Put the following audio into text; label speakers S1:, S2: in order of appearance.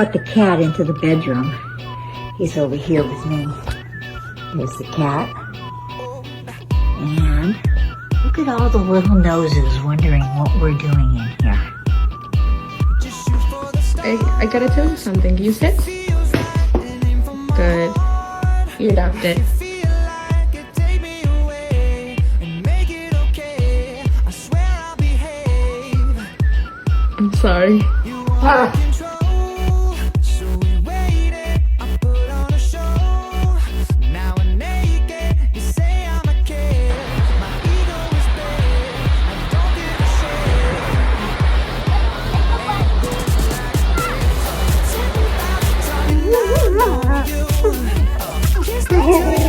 S1: Brought the cat into the bedroom. He's over here with me. There's the cat. And look at all the little noses wondering what we're doing in here.
S2: I gotta tell you something. You sit? Good. You adopted. I'm sorry.
S1: Oh,